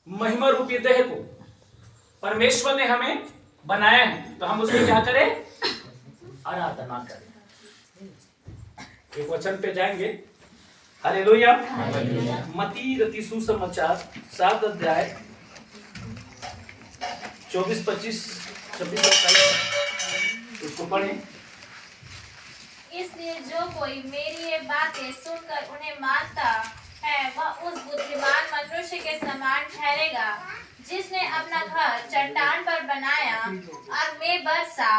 महिमा रूपी देह को परमेश्वर ने हमें बनाया है, तो हम उसकी क्या करें? आराधना करें। एक वचन पे जाएंगे। हालेलुया। मत्ती रति सुसमाचार 7 अध्याय 24, 25, 26 उसको पढ़ें। इसलिए जो कोई मेरी ये बातें सुनकर उन्हें मानता है वह उस बुद्धिमान मनुष्य के समान ठहरेगा जिसने अपना घर चट्टान पर बनाया और मेघ बरसा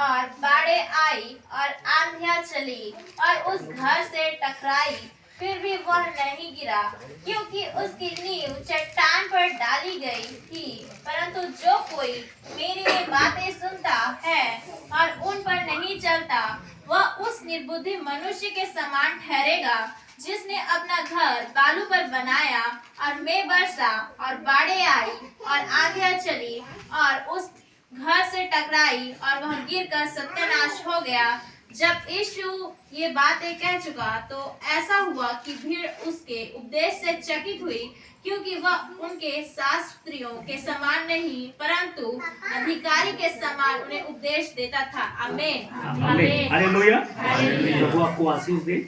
और बाढ़ें आई और आंधियां चली और उस घर से टकराई, फिर भी वह नहीं गिरा क्योंकि उसकी नींव चट्टान पर डाली गई थी। परंतु जो कोई मेरी ये बातें सुनता है और उन पर नहीं चलता वह उस निर्बुद्धि मनुष्य के समान ठहरेगा जिसने अपना घर बालू पर बनाया और मेघ बरसा और बाढ़ें आई और आंधियां चली और उस घर से टकराई और वह गिरकर सत्यानाश हो गया। जब यीशु ये बातें कह चुका तो ऐसा हुआ कि भीड़ उसके उपदेश से चकित हुई, क्योंकि वह उनके शास्त्रियों के समान नहीं परंतु अधिकारी के समान उन्हें उपदेश देता था। आमीन आमीन हालेलुया। प्रभु आपको आशीष दे।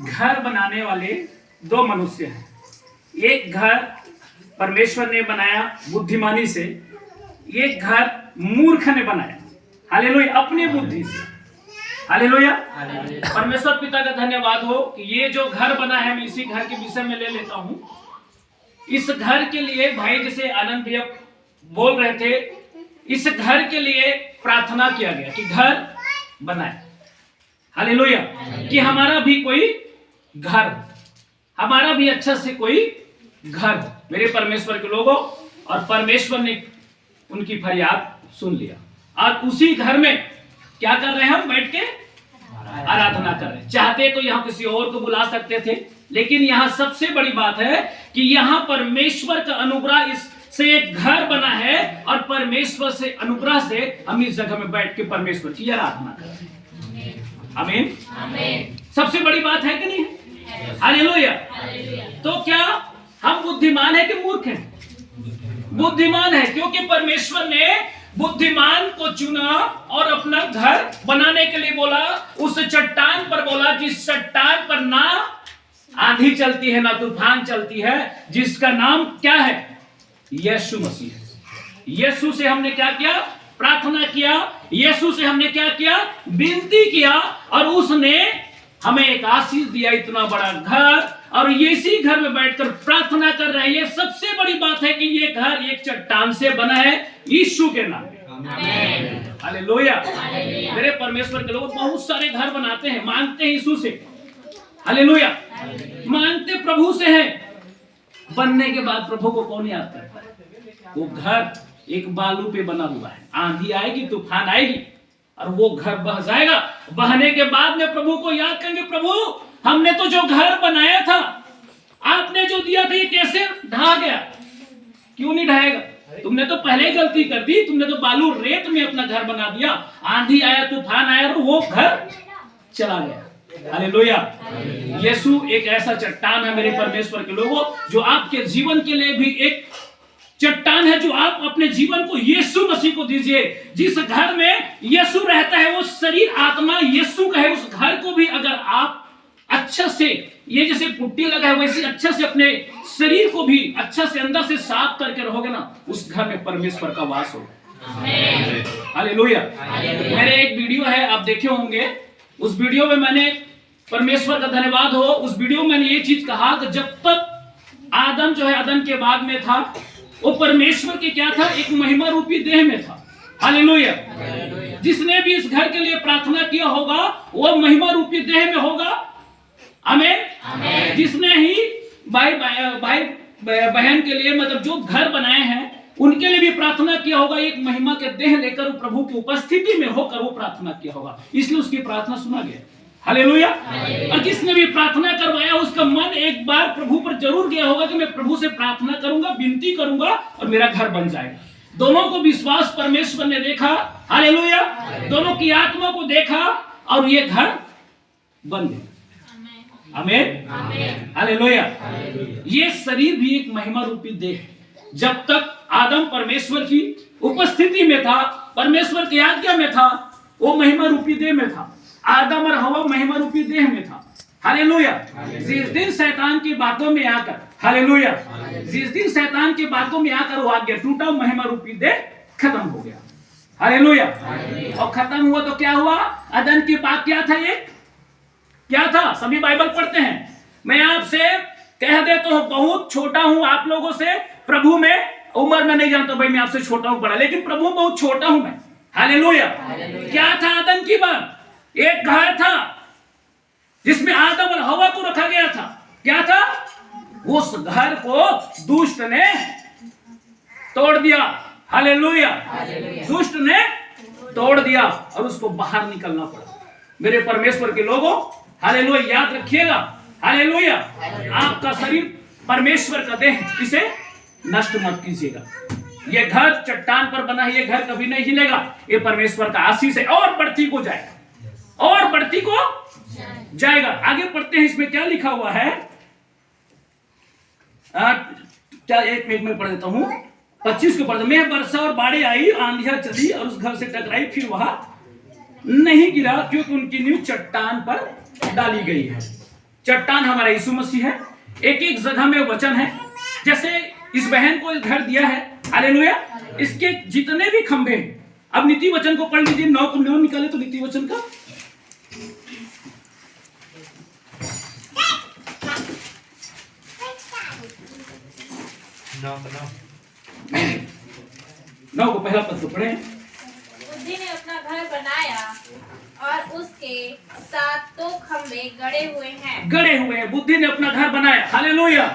घर बनाने वाले दो मनुष्य हैं। एक घर परमेश्वर ने बनाया बुद्धिमानी से, एक घर मूर्ख ने बनाया। हालेलुया। अपनी बुद्धि से। हालेलुया। परमेश्वर पिता का धन्यवाद हो कि ये जो घर बना है, मैं इसी घर के विषय में ले लेता हूं। इस घर के लिए भाई जैसे आनंद भैया बोल रहे थे, इस घर के लिए प्रार्थना किया गया कि घर बनाए। हालेलुया। कि हमारा भी कोई घर, हमारा भी अच्छा से कोई घर, मेरे परमेश्वर के लोगों। और परमेश्वर ने उनकी फरियाद सुन लिया और उसी घर में क्या कर रहे हैं? हम बैठ के आराधना कर रहे हैं। चाहते तो यहाँ किसी और को बुला सकते थे, लेकिन यहाँ सबसे बड़ी बात है कि यहाँ परमेश्वर का अनुग्रह इससे एक घर बना है और परमेश्वर से अनुग्रह से हम इस जगह में बैठ के परमेश्वर की आराधना कर रहे हैं। आमीन आमीन। सबसे बड़ी बात है कि नहीं? हालेलुया। तो क्या हम बुद्धिमान है कि मूर्ख हैं? बुद्धिमान है, क्योंकि परमेश्वर ने बुद्धिमान को चुना और अपना घर बनाने के लिए बोला। उस चट्टान पर बोला जिस चट्टान पर ना आंधी चलती है ना तूफान चलती है, जिसका नाम क्या है? यीशु मसीह। यीशु से हमने क्या किया? प्रार्थना किया। यीशु से हमने क्या किया? विनती किया और उसने हमें एक आशीष दिया, इतना बड़ा घर। और इसी घर में बैठकर प्रार्थना कर रहे हैं। ये सबसे बड़ी बात है कि ये घर एक चट्टान से बना है, यीशु के नाम पे। हालेलुया। मेरे परमेश्वर के लोग बहुत सारे घर बनाते हैं, मांगते हैं यीशु से। हालेलुया। मांगते प्रभु से हैं, बनने के बाद प्रभु को कौन याद करता है? वो घर एक बालू पे बना हुआ है, आंधी आएगी तूफान आएगी और वो घर बह जाएगा। बहने के बाद में प्रभु को याद करेंगे, प्रभु हमने तो जो घर बनाया था, आपने जो दिया था, ये कैसे ढह गया? क्यों नहीं ढहेगा? तुमने तो पहले ही गलती कर दी, तुमने तो बालू रेत में अपना घर बना दिया, आंधी आया तूफान आया और वो घर चला गया। हालेलुया। यीशु एक ऐसा चट्टान है मेरे परमेश्वर के लोगों, जो आपके जीवन के लिए भी एक चट्टान है, जो आप अपने जीवन को यीशु मसीह को दीजिए। जिस घर में यीशु रहता है वो शरीर आत्मा यीशु का है। उस घर को भी अगर आप अच्छा से, ये जैसे पुट्टी लगा है वैसे अच्छा से अपने शरीर को भी अच्छा से अंदर से साफ करके रहोगे ना, उस घर में परमेश्वर का वास होगा। हालेलुया। मेरे एक वीडियो है, आप देखे होंगे। उस वीडियो में मैंने, परमेश्वर का धन्यवाद हो, उस वीडियो में मैंने ये चीज कहा कि जब तक आदम जो है अदन के बाग में था, वो परमेश्वर के क्या था? एक महिमा रूपी देह में था। हालेलुया। जिसने भी इस घर के लिए प्रार्थना किया होगा वो महिमा रूपी देह में होगा। आमीन। जिसने ही भाई बहन के लिए, मतलब जो घर बनाए हैं उनके लिए भी प्रार्थना किया होगा, एक महिमा के देह लेकर वो प्रभु की उपस्थिति में होकर वो प्रार्थना किया होगा, इसलिए उसकी प्रार्थना सुना गया। हालेलुया। और जिसने भी प्रार्थना करवाया उसका मन एक बार प्रभु पर जरूर गया होगा कि मैं प्रभु से प्रार्थना करूंगा, विनती करूंगा और मेरा घर बन जाएगा। दोनों को विश्वास परमेश्वर ने देखा। हालेलुया। दोनों की आत्मा को देखा और ये घर बन गया। आमीन। हालेलुया। ये शरीर भी एक महिमा रूपी देह है। जब तक आदम परमेश्वर की उपस्थिति में था, परमेश्वर की आज्ञा में था, वो महिमा रूपी देह में था। आदम और हवा महिमा रूपी देह में था। हालेलुया। जिस दिन शैतान की बातों में आकर, हालेलुया, जिस दिन शैतान की बातों में आकर वो आज्ञा टूटा, महिमा रूपी देह खत्म हो गया। हालेलुया। और खत्म हुआ तो क्या हुआ? अदन की बात क्या था? ये क्या था? सभी बाइबल पढ़ते हैं। मैं आपसे कह देता हूं, बहुत छोटा हूं आप लोगों से प्रभु में, उम्र में नहीं जानता भाई, मैं आपसे छोटा हूं बड़ा, लेकिन प्रभु बहुत छोटा हूं मैं। हालेलुया। क्या था अदन की बात? एक घर था जिसमें आदम और हवा को रखा गया था। क्या था? उस घर को दुष्ट ने तोड़ दिया। हालेलुया। दुष्ट ने तोड़ दिया और उसको बाहर निकलना पड़ा। मेरे परमेश्वर के लोगों, हालेलुया, याद रखिएगा, हालेलुया, आपका शरीर परमेश्वर का देह, इसे नष्ट मत कीजिएगा। ये घर चट्टान पर बना है, ये घर कभी नहीं हिलेगा। ये परमेश्वर का आशीष है, और बढ़ती को जाएगा, और बढ़ती को जाएगा। आगे पढ़ते हैं, इसमें क्या लिखा हुआ है? क्या, एक मिनट में पढ़ देता हूं, 25 को पढ़। मैं वर्षा और बाढ़ आई, आंधियां चली और उस घर से टकराई, फिर वहां नहीं गिरा, क्योंकि उनकी नींव चट्टान पर डाली गई है। चट्टान हमारा यीशु मसीह है। एक एक जगह में वचन है। जैसे इस बहन को घर दिया है, हालेलुया, इसके जितने भी खंभे हैं। अब नीति वचन को पढ़ लीजिए, 9 को 9 निकाले तो नीति वचन का 9 को पहला पद को पढ़े। बुद्धि ने अपना घर बनाया और उसके 7 खंभे गड़े हुए हैं। गड़े हुए हैं। बुद्धि ने अपना घर बनाया। हालेलुया।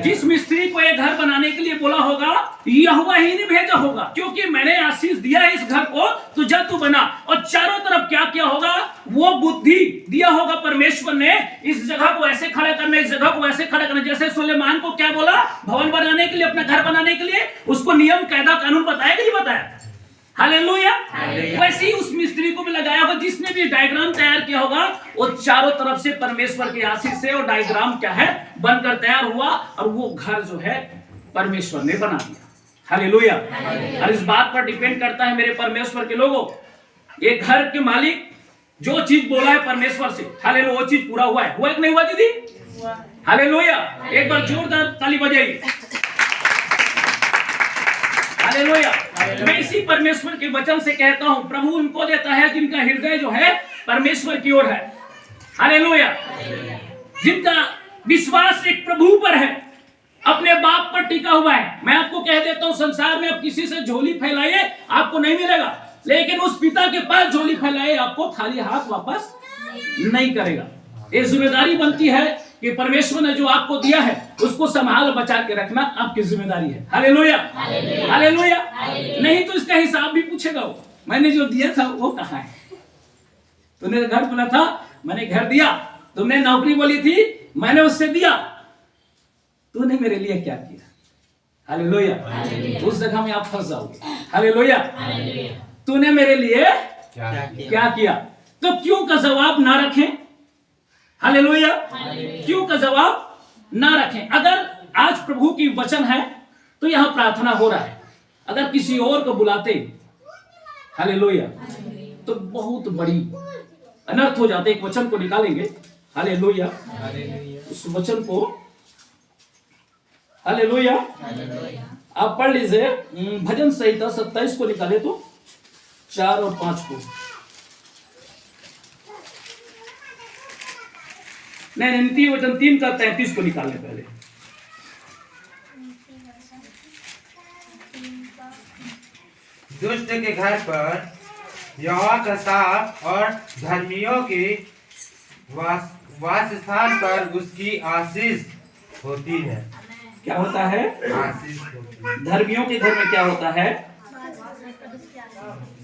जिस मिस्त्री को ये घर बनाने के लिए बोला होगा, यहोवा ही ने भेजा होगा, क्योंकि मैंने आशीष दिया है इस घर को, तो जा तू बना। और चारों तरफ क्या किया होगा? वो बुद्धि दिया होगा परमेश्वर ने, इस जगह को ऐसे खड़ा करना, इस जगह को ऐसे खड़ा करना। जैसे सुलेमान को क्या बोला? भवन बनाने के लिए, अपना घर बनाने के लिए उसको नियम कायदा कानून बताया कि नहीं बताया? हालेलुया। वैसे ही उस मिस्त्री को भी लगाया होगा, जिसने भी डायग्राम तैयार किया होगा, वो चारों तरफ से परमेश्वर की आशीष से वो डायग्राम क्या है, बनकर तैयार हुआ, और वो घर जो है परमेश्वर ने बना दिया। हालेलुया। और इस बात पर डिपेंड करता है मेरे परमेश्वर के लोगों, ये घर के मालिक जो चीज बोला है परमेश्वर से, हालेलुया, वो चीज पूरा हुआ है। हुआ कि नहीं हुआ दीदी? हालेलुया। एक बार जोरदार ताली बजाइए। हालेलुया। मैं इसी परमेश्वर के वचन से कहता हूं, प्रभु उनको देता है जिनका हृदय जो है परमेश्वर की ओर है। हालेलुया। जिनका विश्वास एक प्रभु पर है, अपने बाप पर टिका हुआ है। मैं आपको कह देता हूं, संसार में आप किसी से झोली फैलाइए, आपको नहीं मिलेगा, लेकिन उस पिता के पास झोली फैलाइए, आपको खाली हाथ वापस नहीं करेगा। ये जिम्मेदारी बनती है कि परमेश्वर ने जो आपको दिया है उसको संभाल बचा के रखना आपकी जिम्मेदारी है। हालेलुया। हालेलुया। नहीं तो इसका हिसाब भी पूछेगा वो, मैंने जो दिया था वो कहाँ है? तूने घर बोला था, मैंने घर दिया। तुमने नौकरी बोली थी, मैंने उससे दिया। तूने मेरे लिए क्या किया? हालेलुया। उस जगह में आप फंस जाओगे। हालेलुया। तूने मेरे लिए क्या किया? तो क्यों का जवाब ना रखें? हालेलुया। क्यों का जवाब ना रखें? अगर आज प्रभु की वचन है तो यहां प्रार्थना हो रहा है। अगर किसी और को बुलाते, हालेलुया, तो बहुत बड़ी अनर्थ हो जाते। एक वचन को निकालेंगे, हालेलुया, उस वचन को, हालेलुया, आप पढ़ लीजिए भजन संहिता 27 को निकाले तो 4 और 5 को। नहीं, नीति वचन 3 का 33 को निकालने पहले। दुष्ट के घर पर यहोवा का शाप और धर्मियों के वास स्थान पर उसकी आशीष होती है। क्या होता है? आशीष होती है। धर्मियों के घर में क्या होता है?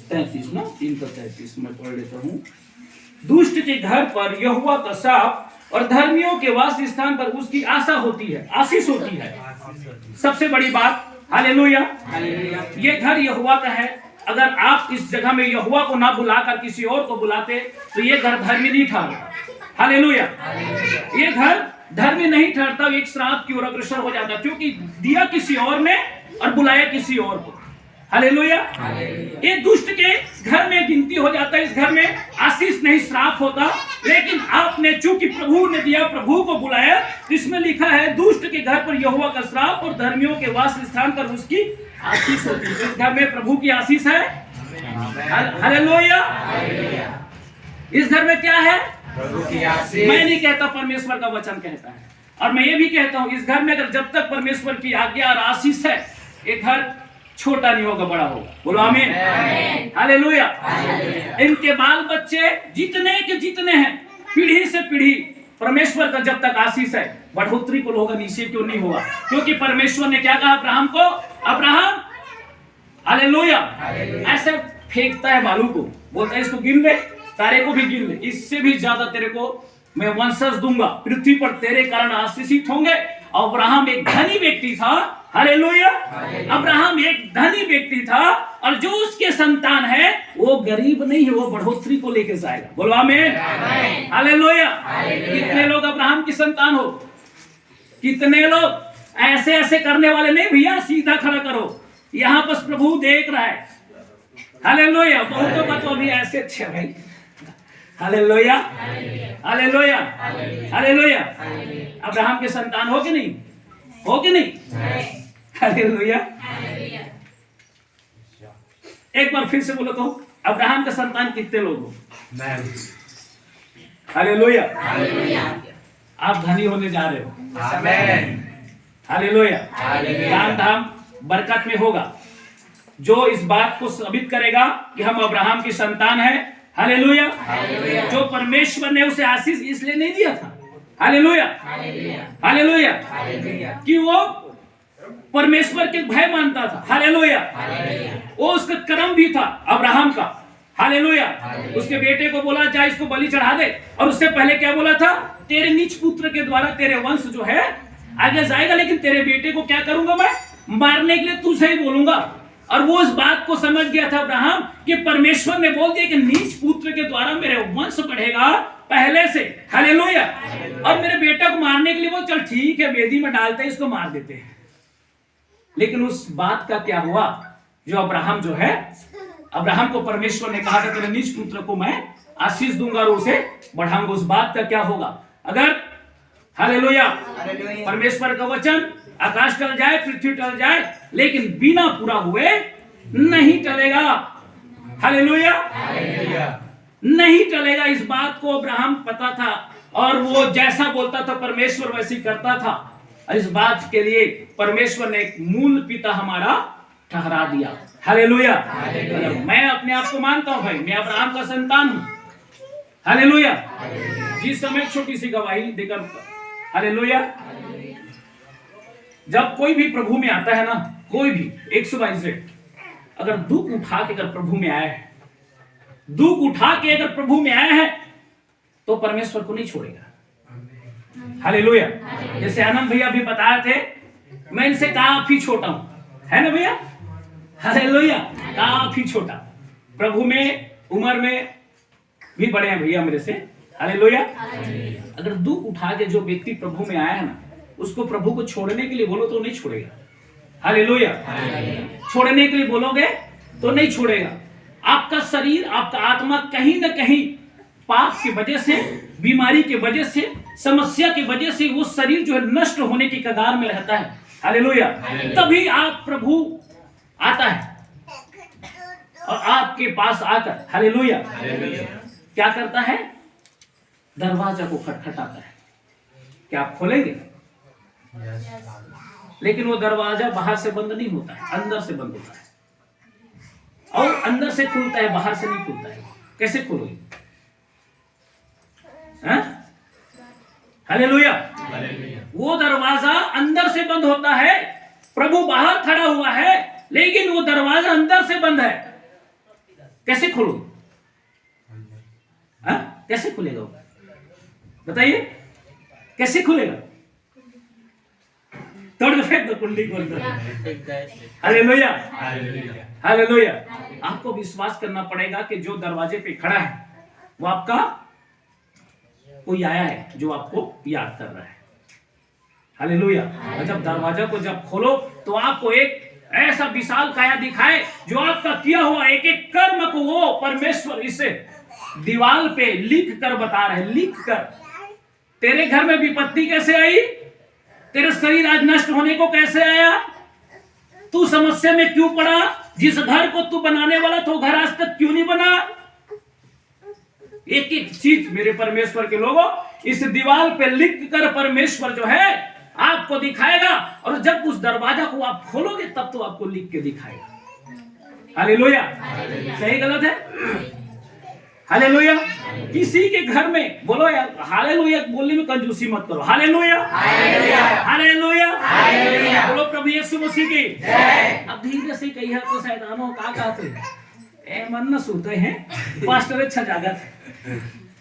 33 ना, 3 का 33 में पढ़ लेता हूँ। दुष्ट के घर पर यहोवा का शाप और धर्मियों के वास स्थान पर उसकी आशा होती है, आशीष होती है। सबसे बड़ी बात, हालेलुया, ये घर यहोवा का है। अगर आप इस जगह में यहोवा को ना बुलाकर किसी और को बुलाते तो ये घर धर्मी नहीं था। हालेलुया। ये घर धर्मी नहीं ठहरता, एक श्राप की ओर अग्रसर हो जाता, क्योंकि दिया किसी और ने और बुलाया किसी और को। हालेलुया। एक दुष्ट के घर में गिनती हो जाता है, इस घर में आशीष नहीं श्राप होता। लेकिन आपने चूंकि प्रभु ने दिया, प्रभु को बुलाया, इसमें लिखा है दुष्ट के घर पर यहोवा का श्राप और धर्मियों के वास स्थान पर उसकी आशीष होती है। इस घर में प्रभु की आशीष है। हालेलुया। इस घर में क्या है? प्रभु की आशीष। मैं नहीं कहता, परमेश्वर का वचन कहता है। और मैं ये भी कहता हूं, इस घर में अगर जब तक परमेश्वर की आज्ञा और आशीष है, एक घर छोटा नहीं होगा, बड़ा होगा। बोलो आमीन। हालेलुया। इनके बाल बच्चे जितने के जितने हैं, पीढ़ी से पीढ़ी परमेश्वर का जब तक आशीष है, बढ़ोतरी को होगा, नीचे क्यों नहीं होगा? क्योंकि परमेश्वर ने क्या कहा अब्राहम को? अब्राहम, हालेलुया, ऐसे फेंकता है बालू को, बोलता है इसको गिन ले, तारे को भी गिन ले, इससे भी ज्यादा तेरे को मैं वंशज दूंगा, पृथ्वी पर तेरे कारण आशीषित होंगे। अब्राहम एक धनी व्यक्ति था। हालेलुया। अब्राहम एक धनी व्यक्ति था, और जो उसके संतान है वो गरीब नहीं है, वो बढ़ोतरी को लेके जाएगा। बोलो आमीन। हालेलुया। कितने लोग अब्राहम की संतान हो? कितने लोग? ऐसे ऐसे करने वाले नहीं भैया, सीधा खड़ा करो, यहाँ पर प्रभु देख रहा है। हालेलुया। बहुतों का तो अभी ऐसे अच्छे भाई। हालेलुया। हालेलुया। हालेलुया। अब्राहम के संतान हो कि नहीं? हो कि नहीं? हालेलुया। एक बार फिर से बोलो तो, अब्राहम का संतान कितने लोग हो? हालेलुया। आप धनी होने जा रहे हो। आमीन। हालेलुया। दान धाम बरकत में होगा। जो इस बात को साबित करेगा कि हम अब्राहम की संतान हैं। हालेलुया। जो परमेश्वर ने उसे आशीष इसलिए नहीं दिया था, हालेलुया, हालेलुया, कि वो परमेश्वर के भय मानता था। हालेलुया। वो उसका कर्म भी था अब्राहम का। हालेलुया। उसके बेटे को बोला जा इसको बलि चढ़ा दे, और उससे पहले क्या बोला था? तेरे नीच पुत्र के द्वारा तेरे वंश जो है आगे जाएगा, लेकिन तेरे बेटे को क्या करूंगा मैं? मारने के लिए तुझसे ही बोलूंगा। और वो इस बात को समझ गया था अब्राहम कि परमेश्वर ने बोल दिया कि नीच पुत्र के द्वारा मेरे वंश बढ़ेगा पहले से। हालेलुया। और मेरे बेटा को मारने के लिए बोल, चल ठीक है, वेदी में डालते हैं, इसको मार देते हैं। लेकिन उस बात का क्या हुआ? जो अब्राहम जो है, अब्राहम को परमेश्वर ने कहा था तेरे नीच पुत्र को मैं आशीष दूंगा और उसे बढ़ाऊंगा। उस बात का क्या होगा? अगर हालेलुया परमेश्वर का वचन आकाश टल जाए, पृथ्वी टल जाए, लेकिन बिना पूरा हुए नहीं टलेगा। हालेलुया। नहीं टलेगा। इस बात को अब्राहम पता था, और वो जैसा बोलता था परमेश्वर वैसे करता था। इस बात के लिए परमेश्वर ने एक मूल पिता हमारा ठहरा दिया। हालेलुया। मैं अपने आप को मानता हूं भाई, मैं अब्राहम का संतान हूं। हालेलुया। जिस समय छोटी सी गवाही देकर, हालेलुया, जब कोई भी प्रभु में आता है ना, कोई भी XYZ, अगर दुख उठा के अगर प्रभु में आया है, दुख उठा के अगर प्रभु में आया है, तो परमेश्वर को नहीं छोड़ेगा। हालेलुया। जैसे आनंद भैया भी बताए थे, मैं इनसे काफी छोटा हूं, है ना भैया? हालेलुया। काफी छोटा, प्रभु में उम्र में भी बड़े हैं भैया मेरे से। हालेलुया। अगर दुख उठा के जो व्यक्ति प्रभु में आया है ना, उसको प्रभु को छोड़ने के लिए बोलो तो नहीं छोड़ेगा। हालेलुया। छोड़ने के लिए बोलोगे तो नहीं छोड़ेगा। आपका शरीर, आपका आत्मा कहीं ना कहीं पाप की वजह से, बीमारी की वजह से, समस्या की वजह से वो शरीर जो है नष्ट होने की कगार में रहता है। हालेलुया। तभी आप प्रभु आता है और आपके पास आकर, हालेलुया, क्या करता है? दरवाजा को खटखटाता है। क्या आप खोलेंगे? लेकिन वो दरवाजा बाहर से बंद नहीं होता है, अंदर से बंद होता है, और अंदर से खुलता है, बाहर से नहीं खुलता है। कैसे खोलोगे? हालेलुया। वो दरवाजा अंदर से बंद होता है, प्रभु बाहर खड़ा हुआ है, लेकिन वो दरवाजा अंदर से बंद है। कैसे खोलोगे? कैसे खुलेगा? बताइए, कैसे खुलेगा? तोड़ के फेंक दो कुंडी को अंदर। हालेलुया। हालेलुया। आपको विश्वास करना पड़ेगा कि जो दरवाजे पे खड़ा है वो आपका कोई आया है जो आपको याद कर रहा है। हालेलुया। और जब दरवाजा को जब खोलो तो आपको एक ऐसा विशाल काया दिखाए जो आपका किया हुआ एक एक कर्म को वो परमेश्वर इसे दीवार पे लिख कर बता रहे, लिख कर। तेरे घर में विपत्ति कैसे आई, तेरे शरीर आज नष्ट होने को कैसे आया, तू समस्या में क्यों पड़ा, जिस घर को तू बनाने वाला तो घर आज तक क्यों नहीं बना। एक एक चीज मेरे परमेश्वर के लोगों इस दीवार पे लिख कर परमेश्वर जो है आपको दिखाएगा, और जब उस दरवाजा को आप खोलोगे तब तो आपको लिख के दिखाएगा। हालेलुया। सही गलत है? हालेलुया। किसी के घर में बोलो यार हालेलुया बोलने में कंजूसी मत करो। Hallelujah, hallelujah, hallelujah. बोलो प्रभु यीशु मसीह की जय। अब धीरे से कही है तो शैतानों का कहते ए मन न सोते हैं पास्टर अच्छा जागत।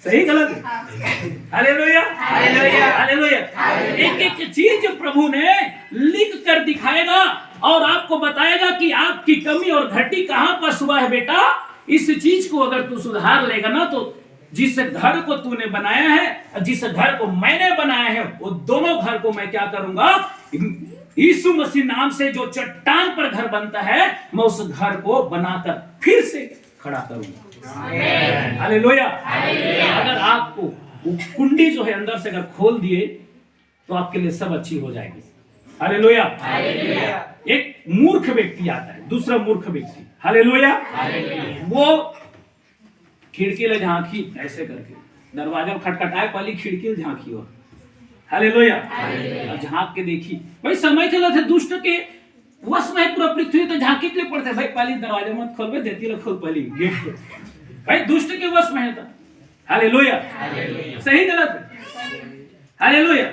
सही गलत? Hallelujah, hallelujah, hallelujah. एक एक चीज प्रभु ने लिख कर दिखाएगा और आपको बताएगा कि आपकी कमी और घटी कहां पर हुआ है। बेटा इस चीज को अगर तू सुधार लेगा ना तो जिस घर को तूने बनाया है और जिस घर को मैंने बनाया है वो दोनों घर को मैं क्या करूंगा, यीशु मसीह नाम से जो चट्टान पर घर बनता है मैं उस घर को बनाकर फिर से खड़ा करूंगा। हालेलुया। अगर आपको वो कुंडी जो है अंदर से अगर खोल दिए तो आपके लिए सब अच्छी हो जाएगी। हालेलुया। एक मूर्ख व्यक्ति आता है, दूसरा मूर्ख व्यक्ति, हालेलुया, वो खिड़की ले झांकी ऐसे करके, दरवाजा खटखटाए पहली खिड़की ले झांकी और हालेलुया, और झांक के देखी। भाई समय चला था दुष्ट के वश में पूरा पृथ्वी तो झांकी के लिए पड़ते भाई पहली दरवाजा मत खोल, देती लो खोल पहली गेट को, भाई दुष्ट के वश में है था। हालेलुया। सही गलत? हालेलुया।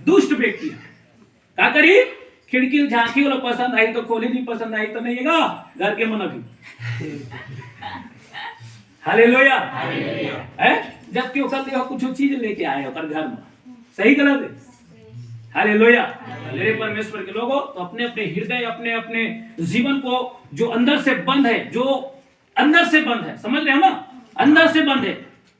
दुष्ट व्यक्ति क्या करी, खिड़की झांकी वाला पसंद आई तो खोली, नहीं पसंद आई तो नहीं घर के मन अभी। हालेलुया। जबकि वो कुछ चीज लेके आए घर में। सही गलत है? हालेलुया। मेरे परमेश्वर के लोगों तो अपने अपने हृदय अपने अपने जीवन को जो अंदर से बंद है, जो अंदर से बंद है, समझ रहे हो ना, अंदर से बंद है।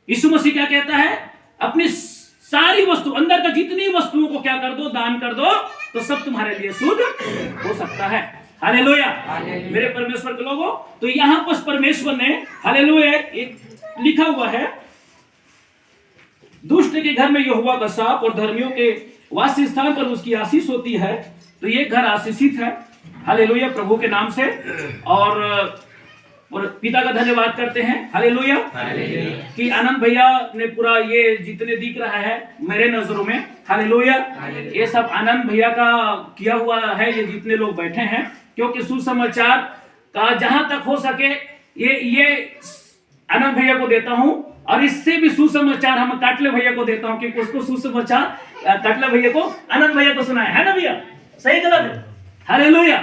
यीशु मसीह क्या कहता है, अपनी सारी वस्तु अंदर का जितनी वस्तुओं को क्या कर दो, दान कर दो तो सब तुम्हारे लिए शुद्ध हो सकता है। हालेलुया। मेरे परमेश्वर के लोगों तो यहां पर परमेश्वर ने हालेलुया एक लिखा हुआ है, दुष्ट के घर में यहोवा का शाप और धर्मियों के वास स्थान पर उसकी आशीष होती है। तो ये घर आशीषित है। हालेलुया प्रभु के नाम से। और पिता का धन्यवाद करते हैं। हालेलुया कि आनंद भैया ने पूरा ये जितने दिख रहा है मेरे नजरों में, हालेलुया, ये सब आनंद भैया का किया हुआ है। ये जितने लोग बैठे हैं, क्योंकि सुसमाचार का जहां तक हो सके ये आनंद भैया को देता हूं, और इससे भी सुसमाचार हम काटले भैया को देता हूं, क्योंकि उसको सुसमाचार काटले भैया को आनंद भैया को सुनाया है ना भैया। सही गलत है? Hallelujah,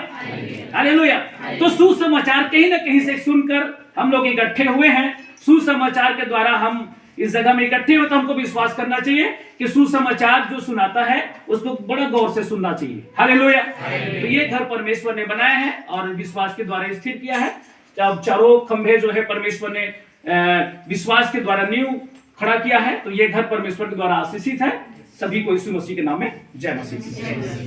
hallelujah. तो सुसमाचार कहीं ना कहीं से सुनकर हम लोग इकट्ठे हुए हैं। सुसमाचार के द्वारा हम इस जगह में इकट्ठे हुए, तो हमको विश्वास करना चाहिए कि सुसमाचार जो सुनाता है उसको बड़ा गौर से सुनना चाहिए। हालेलुया। तो ये घर परमेश्वर ने बनाया है और विश्वास के द्वारा स्थिर किया है। अब चारों खंभे जो है परमेश्वर ने विश्वास के द्वारा नींव खड़ा किया है। तो ये घर परमेश्वर के द्वारा आशीषित है। सभी को यीशु मसीह के नाम में जय मसीह।